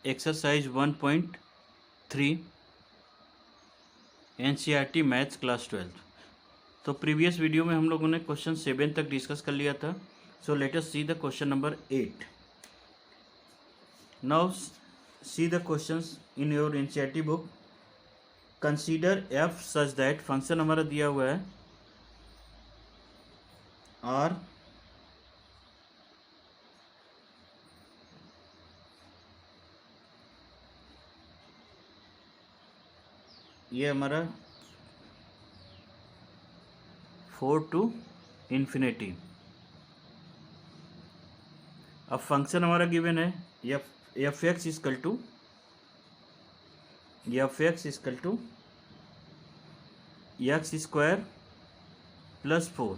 Exercise 1.3 NCERT maths class 12। तो previous video में हम लोगों ने क्वेश्चन 7 तक डिस्कस कर लिया था। So let us see the question number 8। Now see the questions in your NCERT book. Consider F such that, function हमारा दिया हुआ है आर ये हमारा 4 to infinity। अब फंक्शन हमारा गिवन है f x equal to x square plus 4।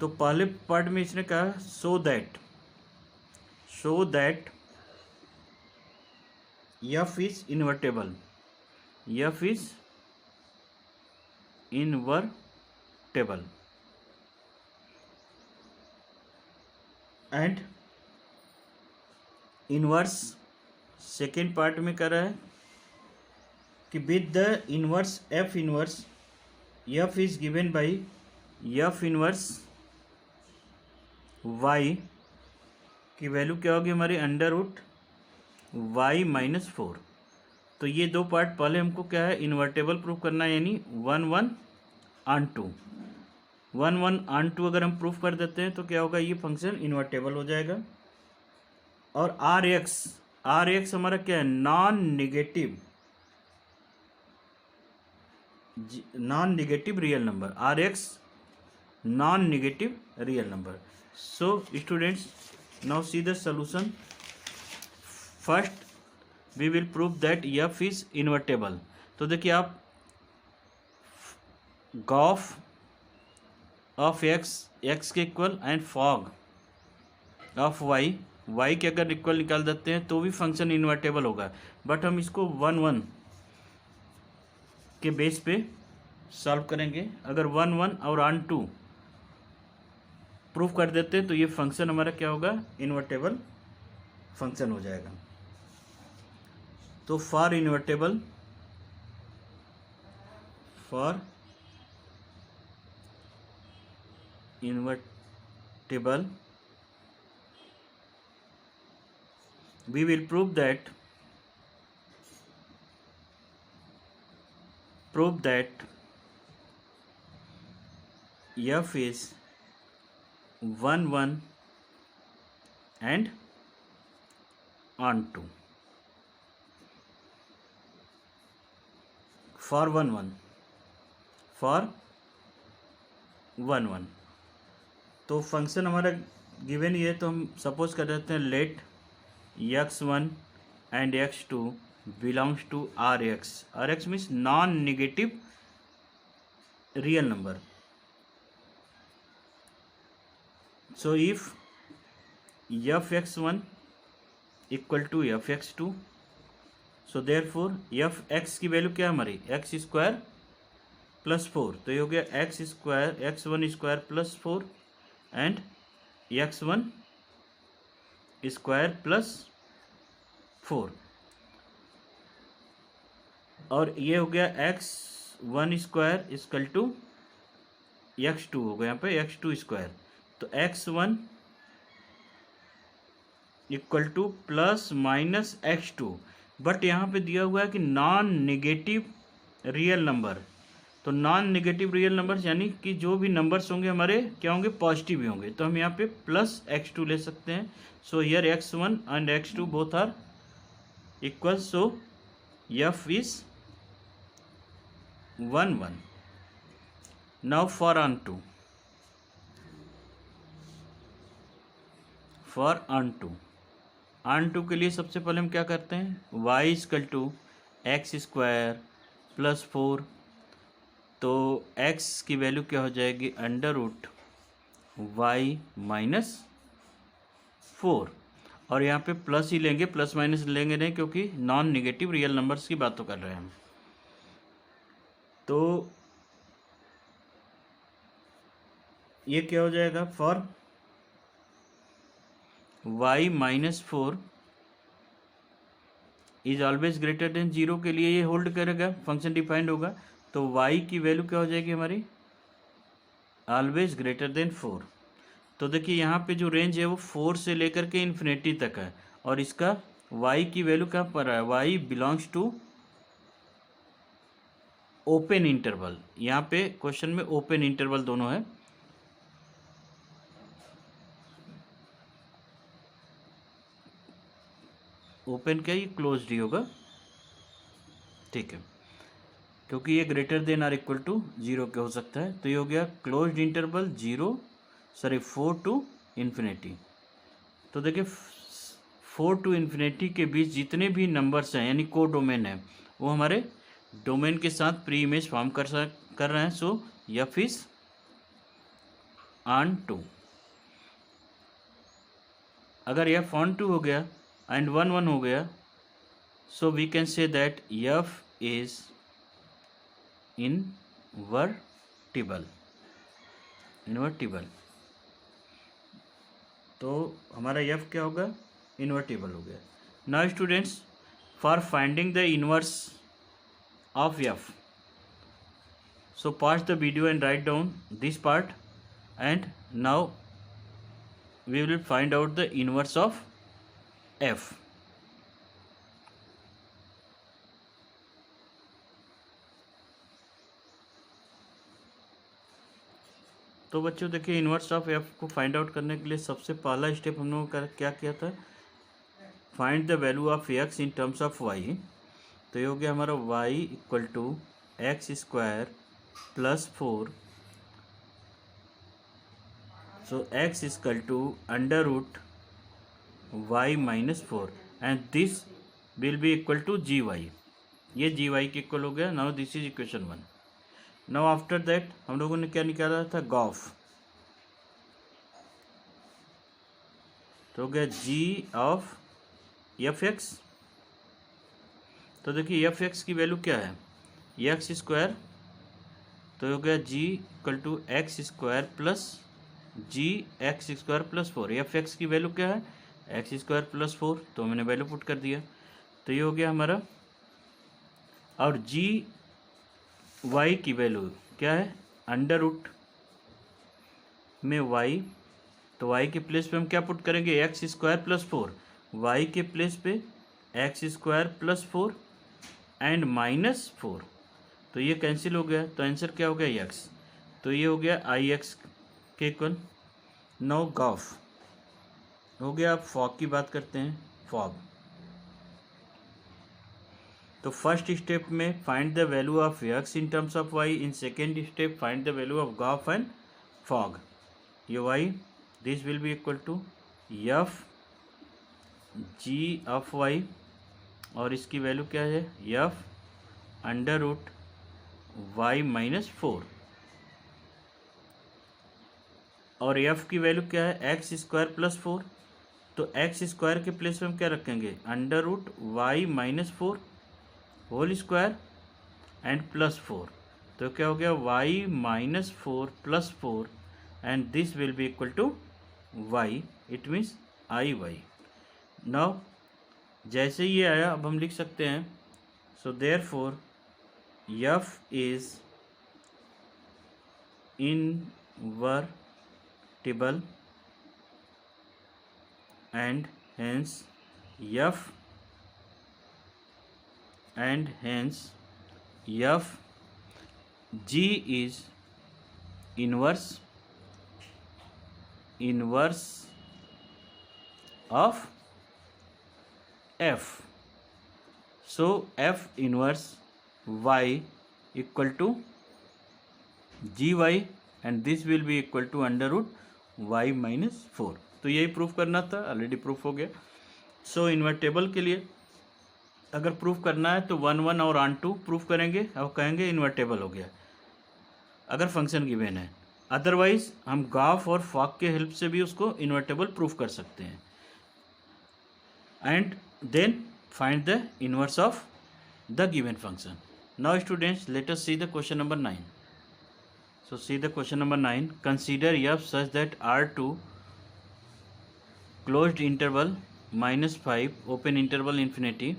तो पहले पार्ट में इसने कहा so that F is invertible, f is invertible and inverse. Second part में कर रहा है कि with the inverse f is given by f inverse Y की वैल्यू क्या होगी हमारी अंडर रूट वाई माइनस 4। तो ये दो पार्ट पहले हमको क्या है इन्वर्टेबल प्रूफ करना है, यानी 1 1 2 अगर हम प्रूफ कर देते हैं तो क्या होगा, ये फंक्शन इन्वर्टेबल हो जाएगा। और आर एक्स हमारा क्या है, non negative real number. Are x non negative real number. So students, now see the solution. First we will prove that F is invertible. तो देखिए आप गॉफ ऑफ एक्स के equal and fog of y के अगर equal निकाल देते हैं तो भी फंक्शन इन्वर्टेबल होगा। बट हम इसको 1 के बेस पे सॉल्व करेंगे। अगर 1 और ऑन 2 प्रूफ कर देते हैं तो ये फंक्शन हमारा क्या होगा, इन्वर्टेबल फंक्शन हो जाएगा। तो for invertible we will prove that f is 1 and on 2 for 1 तो फंक्शन हमारा गिवन ही है, तो हम सपोज कर देते हैं late x1 and x2 belongs to Rx। Rx means non-negative real number। So if fx1 equal to fx2, so therefore fx की value क्या हमारी एक्स स्क्वायर प्लस 4। तो ये हो गया x1 square plus 4 and x1 square plus 4। और ये हो गया x1 square equal to x2 हो गया, यहाँ पे x2 स्क्वायर। तो x1 equal two plus minus x2। But यहाँ पे दिया हुआ है कि नॉन नेगेटिव रियल नंबर। तो नॉन नेगेटिव रियल नंबर्स यानी कि जो भी नंबर्स होंगे हमारे क्या होंगे, पॉजिटिव ही होंगे। तो हम यहाँ पे प्लस x2 ले सकते हैं। So here x1 and x2 both are equal. So f is 1 now for on 2 के लिए सबसे पहले हम क्या करते हैं, y equal to x square plus 4। तो x की वैल्यू क्या हो जाएगी, अंडर रूट वाई माइनस 4। और यहाँ पे प्लस ही लेंगे, प्लस माइनस लेंगे नहीं, क्योंकि नॉन नेगेटिव रियल नंबर्स की बातों कर रहे हैं हम। तो ये क्या हो जाएगा, for y minus 4 is always greater than 0 के लिए ये होल्ड करेगा, फंक्शन डिफाइंड होगा। तो y की वैल्यू क्या हो जाएगी हमारी, ऑलवेज ग्रेटर देन 4। तो देखिए यहाँ पे जो रेंज है वो 4 से लेकर के इन्फिनिटी तक है, और इसका y की वैल्यू कहाँ पर है, y belongs to open interval. यहाँ पे क्वेश्चन में ओपन इंटरवल दोनों है। ओपन क्या, ये क्लोज्ड ही होगा, ठीक है, क्योंकि ये greater than or equal to 0 के हो सकता है। तो ये हो गया क्लोज्ड इंटरवल 4 टू इन्फिनिटी। तो देखिए 4 टू इन्फिनिटी के बीच जितने भी नंबर्स हैं यानी को डोमेन है, वो हमारे डोमेन के साथ प्री इमेज फॉर्म कर रहे हैं। So F is onto. अगर एफ ऑन टू हो गया एंड 1 1 हो गया, so we can say that F is invertible. तो हमारा एफ क्या होगा, इन्वर्टिबल हो गया। Now students, for finding the inverse of f, so pause the video and write down this part, and now we will find out the inverse of f. तो बच्चों देखिए, inverse of F को find out करने के लिए सबसे पहला step हम लोगों का क्या किया था, find the value of x in terms of Y. तो ये हो गया हमारा y equal to x square plus 4, so x is equal to under root y minus 4 and this will be equal to gy। ये gy के equal हो गया। Now this is equation 1। Now after that हम लोगों ने क्या निकाला था, गॉफ। तो हो गया g ऑफ एफ एक्स। तो देखिए एफ एक्स की वैल्यू क्या है, एक्स स्क्वायर। तो हो गया g equal to x square plus g x square plus 4। F x की वैल्यू क्या है, एक्स स्क्वायर प्लस 4, तो मैंने वैल्यू पुट कर दिया। तो ये हो गया हमारा। और जी वाई की वैल्यू क्या है, अंडर रूट में वाई। तो वाई के प्लेस पे हम क्या पुट करेंगे, एक्स स्क्वायर प्लस 4। वाई के प्लेस पे x square plus 4 and minus 4। तो ये कैंसिल हो गया, तो आंसर क्या हो गया, एक्स। तो ये हो गया आई एक्स के इक्वल। नो गॉफ हो गया। अब फॉग की बात करते हैं, फॉग। तो फर्स्ट स्टेप में find the value of x in terms of y, in second step find the value of gof and fog. ये y, this will be equal to f g of y, और इसकी value क्या है, f under root y minus 4। और F की value क्या है, x square plus 4। तो एक्स स्क्वायर के प्लेस में हम क्या रखेंगे, under root y minus 4 whole square and plus 4। तो क्या हो गया, y minus 4 plus 4 and this will be equal to y, it means I y. नाउ जैसे ये आया, अब हम लिख सकते हैं, so therefore f is invertible and hence f g is inverse of f. So f inverse y equal to gy and this will be equal to under root y minus 4। तो यही प्रूफ करना था, already proof हो गया। सो invertible के लिए अगर proof करना है तो 1 1 और ऑन 2 प्रूफ करेंगे और कहेंगे इन्वर्टेबल हो गया, अगर फंक्शन गिवन है। अदरवाइज हम गॉफ और फॉग के हेल्प से भी उसको इन्वर्टेबल प्रूफ कर सकते हैं। And then find the inverse of the given function. Now students, let us see the question number 9। So see the question number 9. Consider f such that R2 closed interval -5 open interval infinity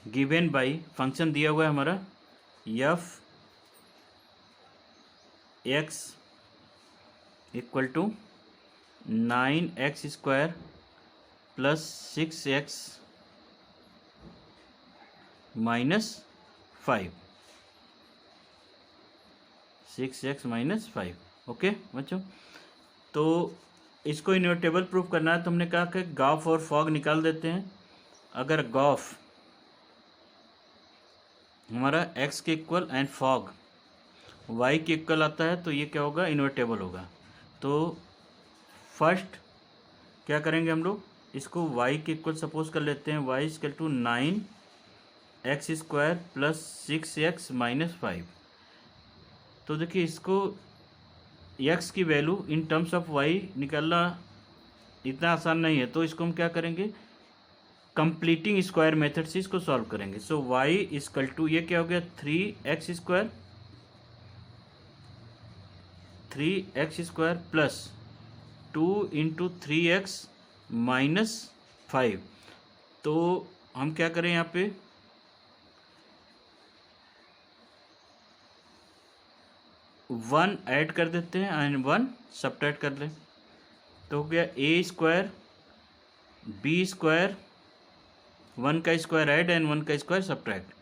given by function दिया हुआ है हमारा f x equal to 9x² plus 6x minus 5, 6x minus 5। Okay बच्चों, तो इसको invertible proof करना है तो हमने कहा कि गॉफ और फॉग निकाल देते हैं। अगर गॉफ हमारा x के इक्वल एंड फॉग y के इक्वल आता है तो ये क्या होगा, इन्वर्टेबल होगा। तो फर्स्ट क्या करेंगे हम लोग, इसको y के इक्वल सपोज कर लेते हैं, y equal to 9x² plus 6x minus 5। तो देखिए इसको x की value in terms of y निकालना इतना आसान नहीं है, तो इसको हम क्या करेंगे, कंप्लीटिंग स्क्वायर मेथड से इसको सॉल्व करेंगे। सो y इक्वल टू ये क्या हो गया, 3x² plus 2 into 3x minus 5। तो हम क्या करें, यहाँ पे 1 ऐड कर देते हैं एंड 1 सब्ट्रैक्ट कर लें। तो हो गया a² b², 1 का स्क्वायर ऐड एंड 1 का स्क्वायर सब्ट्रैक्ट।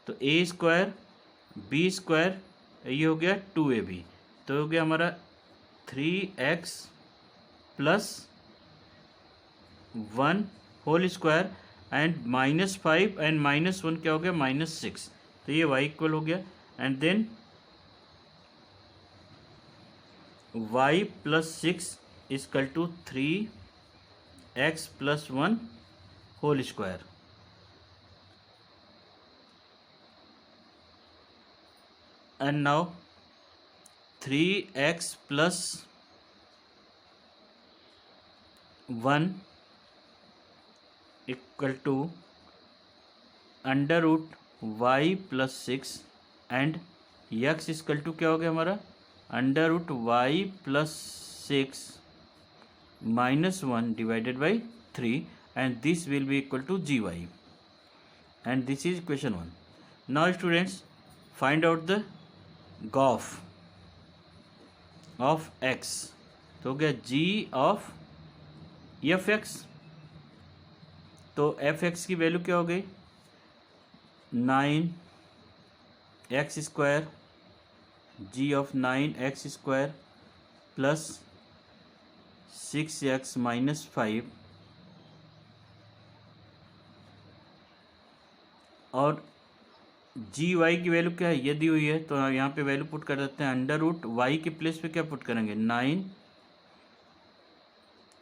तो a² b², ये हो गया 2ab। तो हो गया हमारा 3x plus 1 whole square and minus 5 and minus 1 क्या हो गया, माइनस 6। तो ये y इक्वल हो गया and then y plus 6 equal to 3x plus 1 whole square. And now 3x plus 1 equal to under root y plus 6 and x equal to क्या हो गया हमारा, under root y plus 6 minus 1 divided by 3 and this will be equal to gy and this is equation 1। Now students find out the gof of x। तो हो गया g of fx। तो fx की value क्या हो गई, 9x² g of 9x² plus 6x minus 5 और जी Y की वैल्यू क्या है, ये दी हुई है तो यहाँ पे वैल्यू पुट कर देते हैं। अंडर रूट वाई के प्लेस पे क्या पुट करेंगे,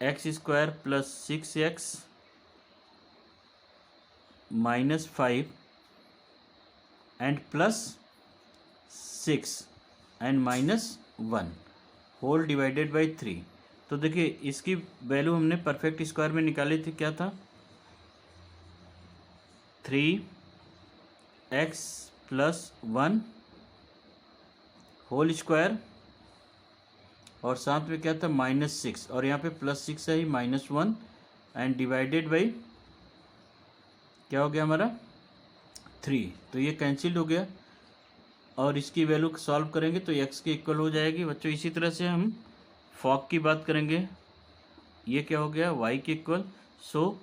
9x² plus 6x minus 5 and plus 6 and minus 1 whole divided by 3। तो देखिए इसकी वैल्यू हमने परफेक्ट स्क्वायर में निकाली थी, क्या था, 3x प्लस 1 होल स्क्वायर और साथ में क्या था, माइनस 6 और यहाँ पे प्लस 6 है ही, माइनस 1 एंड डिवाइडेड बाई क्या हो गया हमारा 3। तो ये कैंसिल्ड हो गया और इसकी वैल्यू सॉल्व करेंगे तो x के इक्वल हो जाएगी बच्चों। इसी तरह से हम फॉग की बात करेंगे, ये क्या हो गया, y के equal. So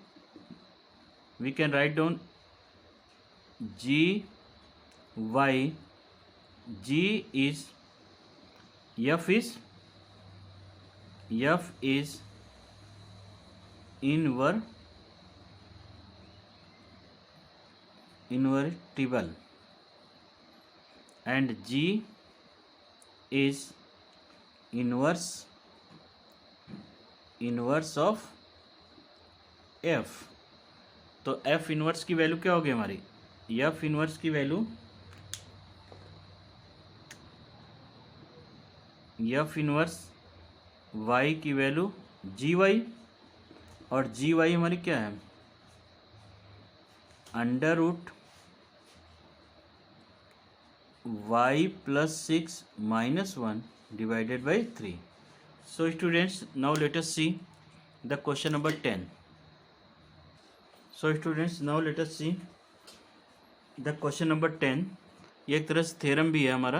we can write down g y, g is f is invertible and g is inverse of f। तो f इनवर्स की वैल्यू क्या होगी हमारी, f इनवर्स की वैल्यू, f इनवर्स y की वैल्यू gy और gy हमारी क्या है, under root y plus 6 minus 1 divided by 3। So students now let us see the question number 10। So students now let us see the question number 10, ये एक तरह से theorem भी है हमारा।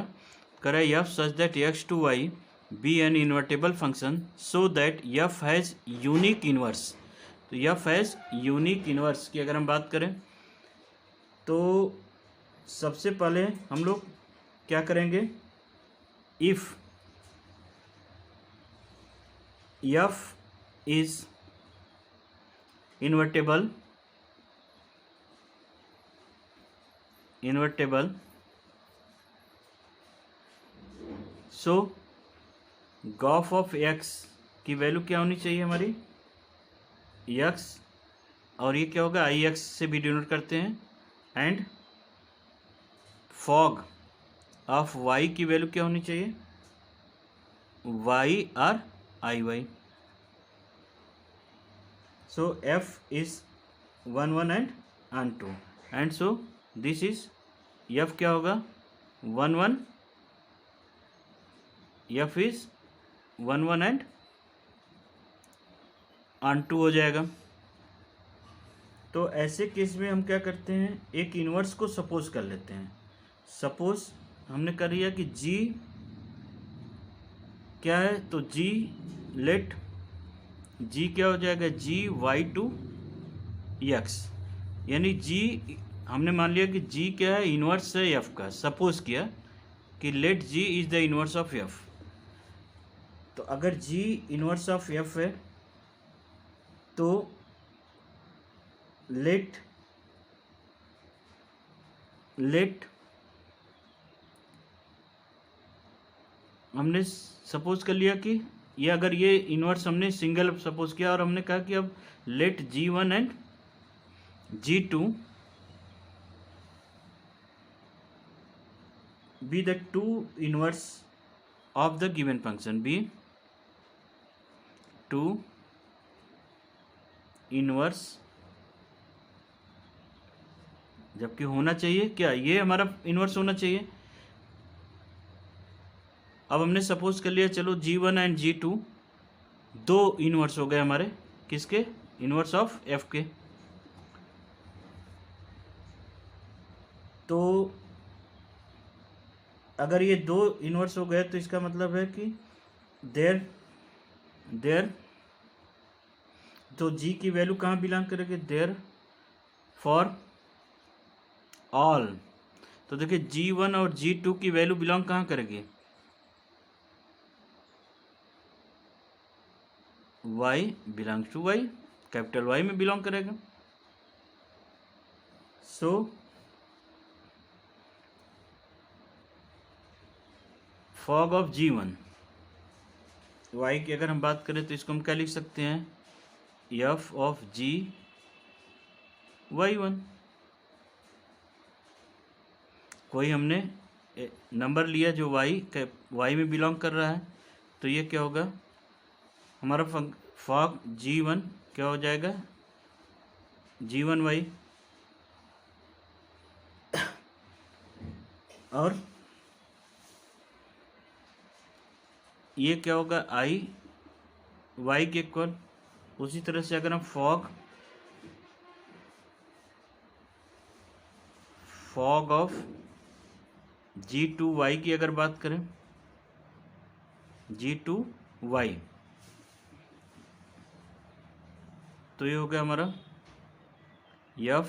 करा f such that x to y be an invertible function so that f has unique inverse. तो f has unique inverse की अगर हम बात करें तो सबसे पहले हम लोग क्या करेंगे, if F is invertible so Gauff of x की वैल्यू क्या होनी चाहिए हमारी, एक्स, और ये क्या होगा, आई एक्स से भी डिनोट करते हैं, एंड फॉग ऑफ वाई की वैल्यू क्या होनी चाहिए, y or I y. So F is 1 1 and 2, and so this is f क्या होगा 1 1, एफ इज 1 1 एंड 2 हो जाएगा। तो ऐसे केस में हम क्या करते हैं, एक इन्वर्स को सपोज कर लेते हैं। सपोज हमने कर लिया कि जी क्या है, तो जी लेट जी क्या हो जाएगा, जी वाई टू एक्स, यानी जी हमने मान लिया कि जी क्या है, इन्वर्स है एफ का। सपोज किया कि let g is the inverse of f. तो अगर जी इन्वर्स ऑफ एफ है तो लेट हमने सपोज कर लिया कि ये अगर ये इन्वर्स हमने सिंगल सपोज किया, और हमने कहा कि अब let g one and g two be the two inverse of the given function, be two inverse, जबकि होना चाहिए क्या, ये हमारा इन्वर्स होना चाहिए। अब हमने सपोज कर लिया, चलो G1 एंड G2 दो इन्वर्स हो गए हमारे, किसके, इन्वर्स ऑफ F के। तो अगर ये दो इन्वर्स हो गए तो इसका मतलब है कि देर तो G की वैल्यू कहाँ बिलोंग करेगी, देर फॉर ऑल। तो देखिए G1 और G2 की वैल्यू बिलोंग कहाँ करेगी, y belongs to y, capital Y में बिलोंग करेगा। So fog of G1 y की अगर हम बात करें तो इसको हम क्या लिख सकते हैं, f ऑफ G y1। कोई हमने नंबर लिया जो y में बिलोंग कर रहा है, तो ये क्या होगा हमारा फॉग G1 क्या हो जाएगा, G1y, और ये क्या होगा i y के इक्वल। उसी तरह से अगर हम फॉग ऑफ G2y की अगर बात करें, G2y, तो ये हो गया हमारा f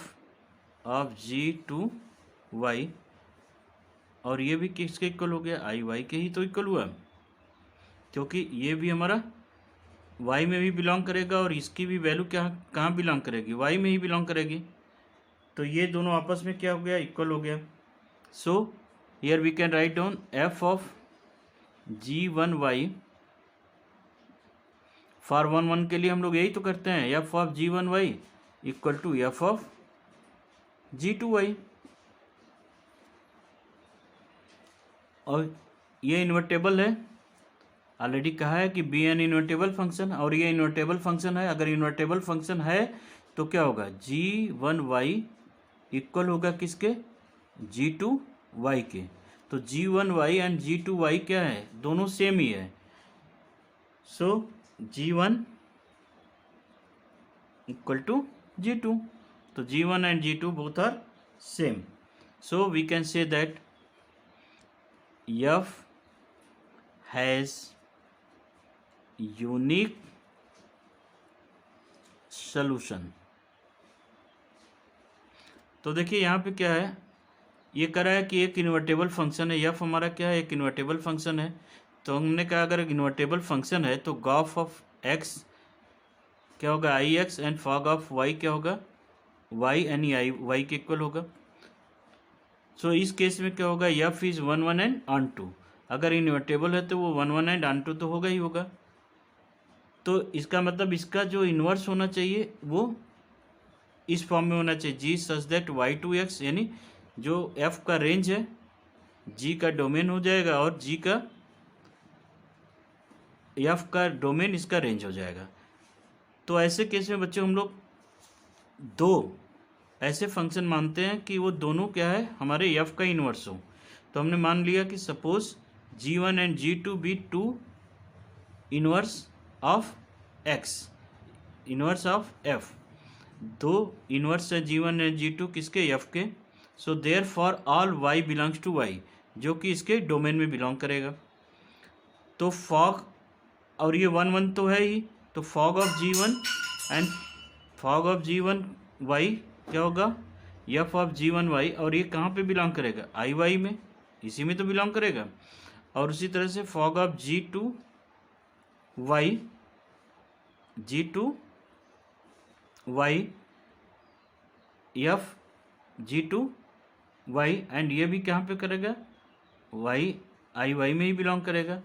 ऑफ G2y, और ये भी किसके इक्वल हो गया, आई वाई के ही तो इक्वल हुआ, क्योंकि ये भी हमारा y में भी बिलोंग करेगा और इसकी भी वैल्यू कहाँ बिलोंग करेगी, y में ही बिलोंग करेगी। तो ये दोनों आपस में क्या हो गया, इक्वल हो गया। So here we can write down f of G1y, for 1 1 के लिए हम लोग यही तो करते हैं, f of G1y equal to f of G2y। और ये इन्वर्टेबल है, ऑलरेडी कहा है कि बी एन इन्वर्टेबल फंक्शन, और ये इन्वर्टेबल फंक्शन है। अगर इन्वर्टेबल फंक्शन है तो क्या होगा, G1y इक्वल होगा किसके, G2y के। तो G1y एंड G2y क्या है, दोनों सेम ही है। सो G1 इक्वल टू G2, तो G1 and G2 both are same. So we can say that f has unique solution. तो देखिए यहाँ पे क्या है, ये करा है कि एक इन्वर्टेबल फंक्शन है, f हमारा क्या है, एक इन्वर्टेबल फंक्शन है। तो हमने कहा अगर इन्वर्टेबल फंक्शन है तो गॉफ ऑफ x क्या होगा, आई x, and fog of y क्या होगा, y यानी आई y के इक्वल होगा। सो इस केस में क्या होगा, f is 1 1 and onto. अगर इन्वर्टेबल है तो वो 1 1 एंड ऑन टू तो होगा ही होगा। तो इसका मतलब इसका जो इन्वर्स होना चाहिए वो इस फॉर्म में होना चाहिए, g सच दैट y2x, यानी जो f का रेंज है g का डोमेन हो जाएगा और g का f का डोमेन इसका रेंज हो जाएगा। तो ऐसे केस में बच्चों हम लोग दो ऐसे फंक्शन मानते हैं कि वो दोनों क्या है, हमारे f का इन्वर्स हो। तो हमने मान लिया कि suppose g1 and g2 be two inverse of x, inverse of f, दो इन्वर्स है g1 एंड g2 किसके, f के। So therefore all y belongs to y, जो कि इसके डोमेन में बिलोंग करेगा। तो फॉग, और ये 1 1 तो है ही, तो fog of g1 and fog of g1 y क्या होगा, f ऑफ g1 y, और ये कहाँ पे बिलोंग करेगा, आई वाई में, इसी में तो बिलोंग करेगा। और उसी तरह से fog of g2 y, g2 y f g2 y, and ये भी कहाँ पे करेगा, y आई वाई में ही बिलोंग करेगा।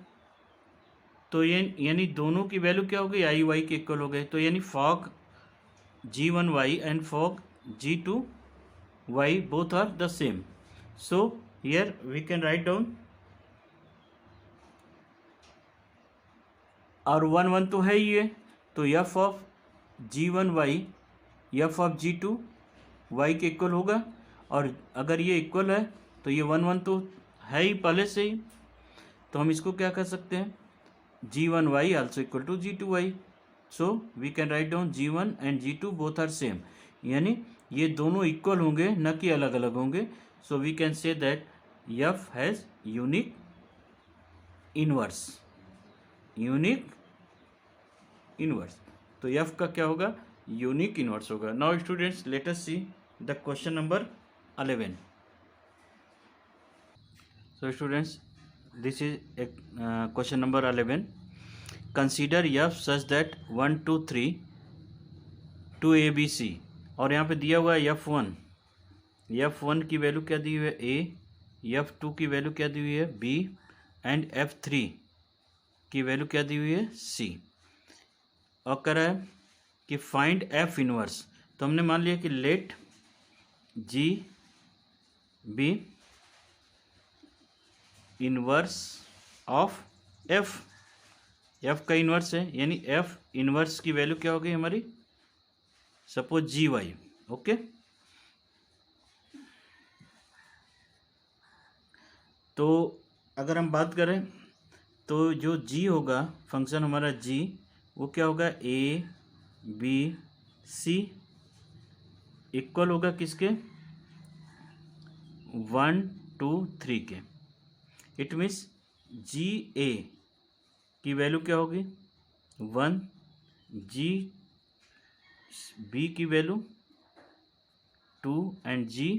तो ये यानी दोनों की वैल्यू क्या हो गई, आई वाई के इक्वल हो गए। तो यानी fog g1 y and fog g2 y both are the same. So here we can write down, और 1 1 तो है ही है, तो f of g1 y f of g2 y के इक्वल होगा। और अगर ये इक्वल है तो ये 1 1 तो है ही पहले से ही, तो हम इसको क्या कर सकते हैं, g1 y also equal to g2 y. So we can write down g1 and g2 both are same, यानी ये दोनों इक्वल होंगे, न कि अलग अलग होंगे। So we can say that f has unique inverse, unique inverse. तो f का क्या होगा, यूनिक इनवर्स होगा। Now students let us see the question number 11. So students, this is question number 11. Consider f such that 1 2 3 to a b c, और यहाँ पे दिया हुआ है f1 की वैल्यू क्या दी हुई है a, f2 की वैल्यू क्या दी हुई है b, एंड f3 की वैल्यू क्या दी हुई है c। और कह रहा है कि फाइंड f इनवर्स। तो हमने मान लिया कि let g be inverse of f, f का इनवर्स है, यानी f इनवर्स की वैल्यू क्या हो गई हमारी, सपोज जी वाई। ओके, तो अगर हम बात करें तो जो g होगा फंक्शन हमारा g, वो क्या होगा, a b c इक्वल होगा किसके, 1 2 3 के। इट मीन्स जी ए की वैल्यू क्या होगी 1, जी बी की वैल्यू 2, एंड जी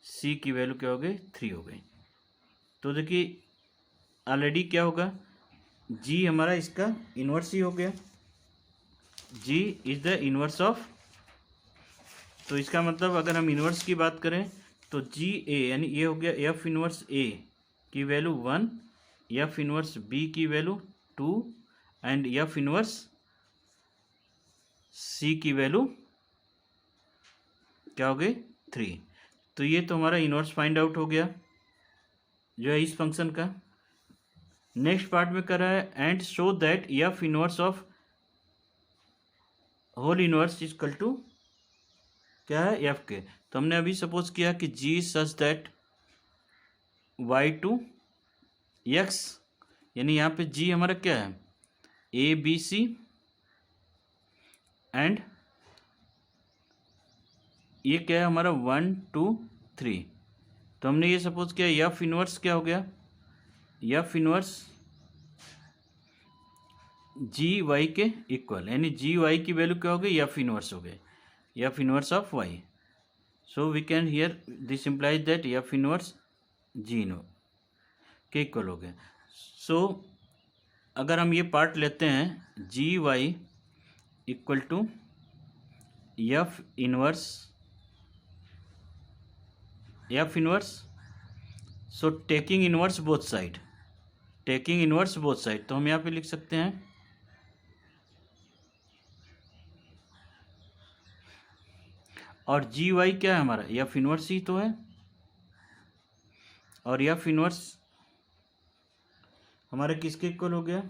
सी की वैल्यू क्या हो गई 3 हो गई। तो देखिए ऑलरेडी क्या होगा, जी हमारा इसका इन्वर्स ही हो गया, जी इज द इन्वर्स ऑफ। तो इसका मतलब अगर हम इन्वर्स की बात करें तो जी ए, यानी ये हो गया एफ इन्वर्स ए की वैल्यू 1, एफ इन्वर्स बी की वैल्यू 2, एंड एफ इन्वर्स सी की वैल्यू क्या हो गई 3। तो ये तो हमारा इन्वर्स फाइंड आउट हो गया जो है इस फंक्शन का। नेक्स्ट पार्ट में कर रहा है and show that f inverse of whole inverse is equal to क्या है एफ के। तो हमने अभी सपोज किया कि जी सच दैट y2 x, यानी यहाँ पे जी हमारा क्या है ए बी सी, एंड ये क्या है हमारा 1 2 3, तो हमने ये सपोज किया एफ इनवर्स क्या हो गया, एफ इनवर्स जी वाई के इक्वल, यानी जी वाई की वैल्यू क्या हो गई, एफ इनवर्स हो गए, F inverse of Y. So we can here this implies that F inverse G inverse के इक्वल हो गए। सो अगर हम ये पार्ट लेते हैं G Y equal to F inverse, F inverse, so taking inverse both side, taking inverse both side, तो हम यहाँ पे लिख सकते हैं और जी वाई क्या है हमारा, एफ इनवर्स ही तो है, और एफ इनवर्स हमारे किसके इक्वल हो गया,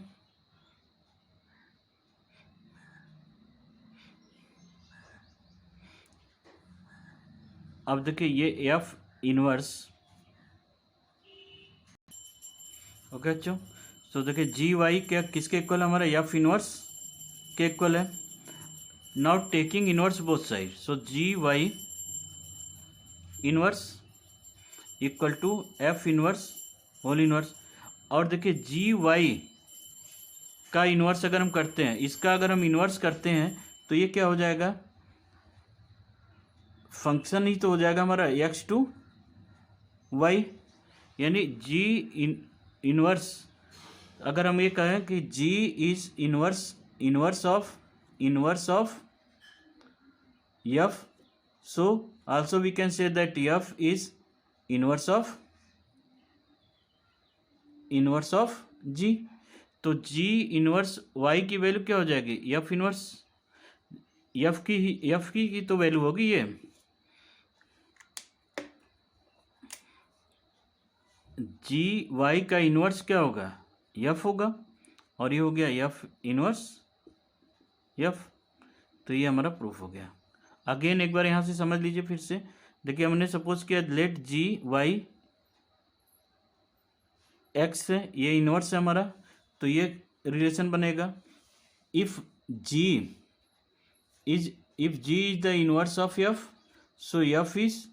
अब देखिए ये एफ इनवर्स, ओके बच्चों। तो देखिए जी वाई क्या किसके इक्वल है हमारा, एफ इनवर्स के इक्वल है। Now taking inverse both side, so g Y inverse equal to F inverse whole inverse. और देखिए जी वाई का इनवर्स अगर हम करते हैं, इसका अगर हम इनवर्स करते हैं तो ये क्या हो जाएगा, फंक्शन ही तो हो जाएगा हमारा एक्स टू वाई, यानी जी इनवर्स अगर हम ये कहें कि G is inverse of F, so also we can say that F is inverse of G. तो जी इनवर्स वाई की वैल्यू क्या हो जाएगी, एफ इनवर्स, एफ की तो वैल्यू होगी ये, जी वाई का इनवर्स क्या होगा, एफ होगा, और ये हो गया एफ इनवर्स एफ। तो ये हमारा प्रूफ हो गया। अगेन एक बार यहाँ से समझ लीजिए फिर से, देखिए हमने सपोज किया लेट जी वाई एक्स है, ये इनवर्स है हमारा, तो ये रिलेशन बनेगा if G is the inverse of F, so F is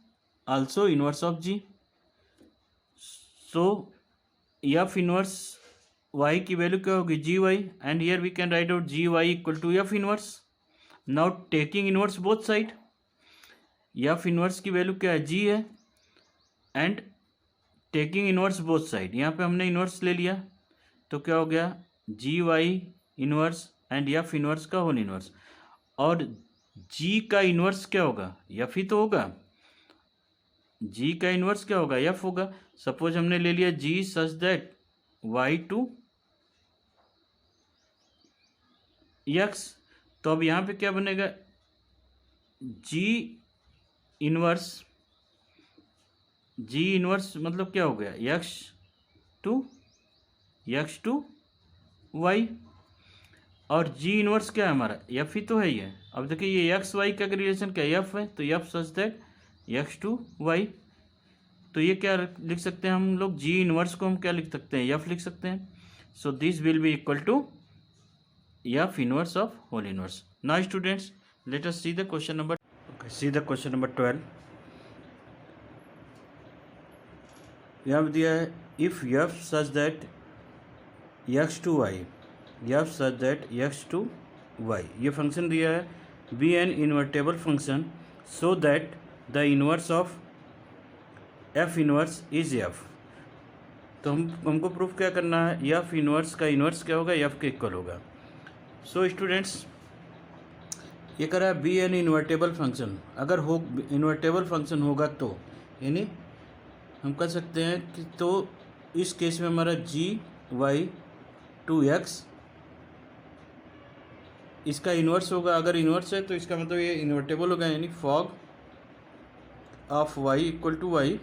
also inverse of G. So F inverse Y की वैल्यू क्या होगी, G Y, and here we can write out G Y equal to F inverse. Now taking inverse both side, F inverse की value क्या है, G है, and taking inverse both side, यहाँ पे हमने इनवर्स ले लिया तो क्या हो गया, G Y inverse and F inverse का होल इनवर्स। और जी का इनवर्स क्या होगा, एफ ही तो होगा, जी का इनवर्स क्या होगा, एफ होगा। सपोज हमने ले लिया G such that Y to X, तो अब यहाँ पे क्या बनेगा, जी इनवर्स मतलब क्या हो गया, एक्स टू वाई, और जी इनवर्स क्या है हमारा, एफ ही तो है ये। अब देखिए ये एक्स वाई का रिलेशन क्या है, एफ है, तो f such that x to y, तो ये क्या लिख सकते हैं हम लोग, जी इनवर्स को हम क्या लिख सकते हैं, एफ लिख सकते हैं। So this will be equal to F inverse of whole inverse. Now students let us see the question number 12। यहाँ पे दिया है if F such that x to Y, F such that x to Y, ये function दिया है, be an invertible function so that the inverse of F inverse is F. तो हमको proof क्या करना है, एफ इनवर्स का इनवर्स क्या होगा, एफ के इक्वल होगा। सो स्टूडेंट्स ये करा है बी एन इन्वर्टेबल फंक्शन, अगर हो इन्वर्टेबल फंक्शन होगा तो यानी हम कर सकते हैं कि, तो इस केस में हमारा जी वाई टू एक्स इसका इन्वर्स होगा, अगर इन्वर्स है तो इसका मतलब ये इन्वर्टेबल होगा, यानी fog of Y equal to Y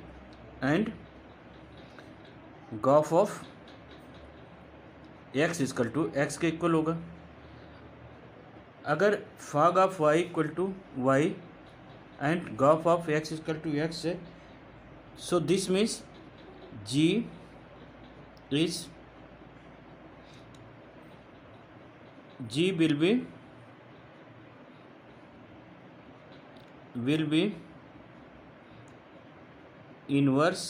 and gof of X equal to X के इक्वल होगा। अगर fog of Y equal to Y and gof of X equal to X है, so this means G will be inverse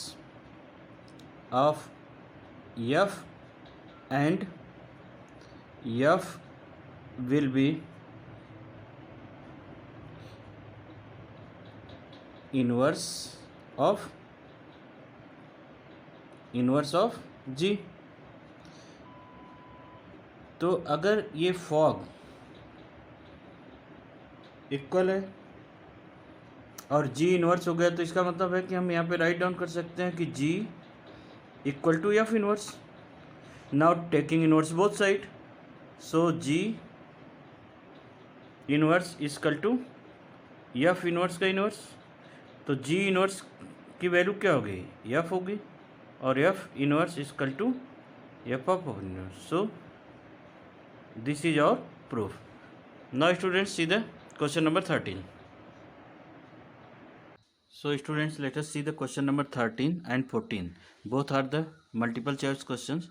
of F and F will be inverse of G. तो अगर ये fog equal है और जी inverse हो गया तो इसका मतलब है कि हम यहाँ पे राइट डाउन कर सकते हैं कि G equal to F inverse. Now taking inverse both side, so G inverse equal to F inverse का इनवर्स। तो जी इनवर्स की वैल्यू क्या होगी, एफ होगी, और F inverse equal to F of inverse. So this is our proof. Now students see the question number 13. So students, let us see the question number 13 and 14. Both are the multiple choice questions.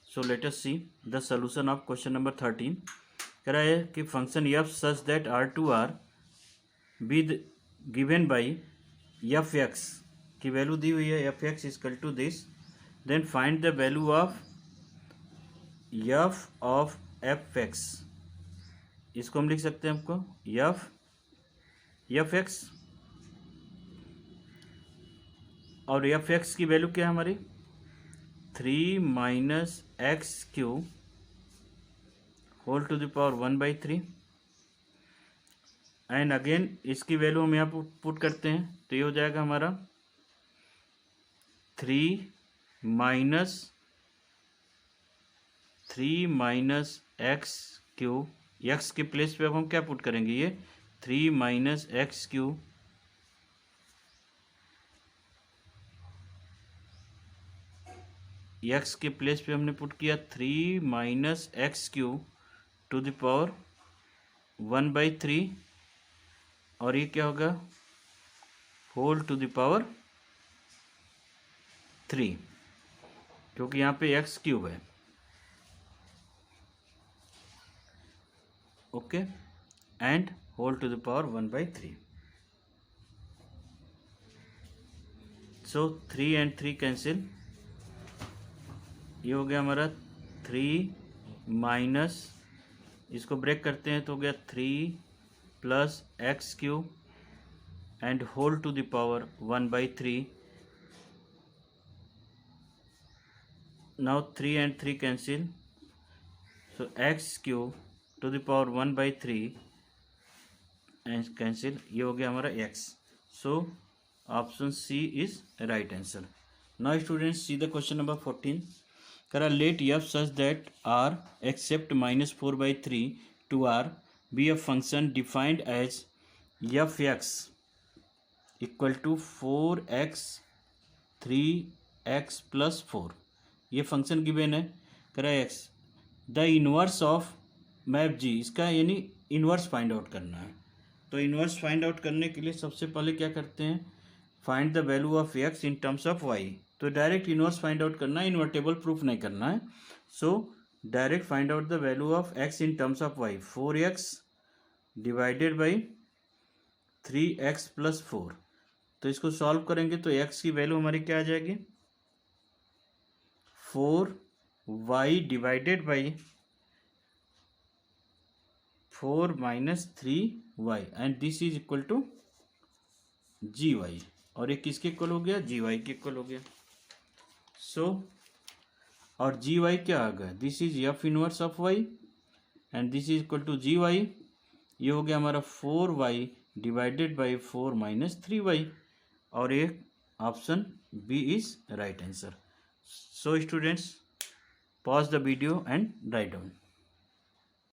So let us see the solution of question number 13. कह रहा है कि function f such that R2R be given by fx की value दी हुई है, fx is equal to this, then find the value of f of fx. इसको हम लिख सकते हैं आपको एफ एक्स, और एफ एक्स की वैल्यू क्या है हमारी 3 minus X cube whole to the power 1/3। And again इसकी वैल्यू हम यहाँ पर पुट करते हैं तो ये हो जाएगा हमारा 3 माइनस एक्स क्यू। एक्स के प्लेस पे अब हम क्या पुट करेंगे, ये 3 माइनस एक्स क्यू एक्स के प्लेस पे हमने पुट किया 3 minus X cube to the power 1/3, और ये क्या होगा होल टू द पावर 3, क्योंकि यहाँ पे एक्स क्यूब है। Okay, and whole to the power 1/3। So 3 and 3 cancel, ये हो गया हमारा 3 माइनस, इसको ब्रेक करते हैं तो हो गया 3 plus X cube and whole to the power 1/3। Now 3 and 3 cancel, so X cube to the power 1/3 and cancel, ये हो गया हमारा x। So option C is right answer. Now students see the question number 14। करा let F such that R except -4/3 to R be a function defined as F x equal to 4x 3x + 4। ये function given है, करा x the inverse of map G, इसका यानी inverse find out करना है। तो inverse find out करने के लिए सबसे पहले क्या करते हैं, find the value of x in terms of Y. तो डायरेक्ट इन्वर्स फाइंड आउट करना है, इन्वर्टेबल प्रूफ नहीं करना है। So direct find out the value of x in terms of Y, 4x divided by 3x + 4। तो इसको solve करेंगे तो x की वैल्यू हमारी क्या आ जाएगी 4y divided by 4 - 3y and this is equal to gy, और ये किसके इक्वल हो गया gy के इक्वल हो गया। सो और gy क्या आ गया, this is F inverse of y and this is equal to gy। ये हो गया हमारा 4y डिवाइडेड बाई 4 - 3y, और ये option B is right answer. So students pause the video and write down.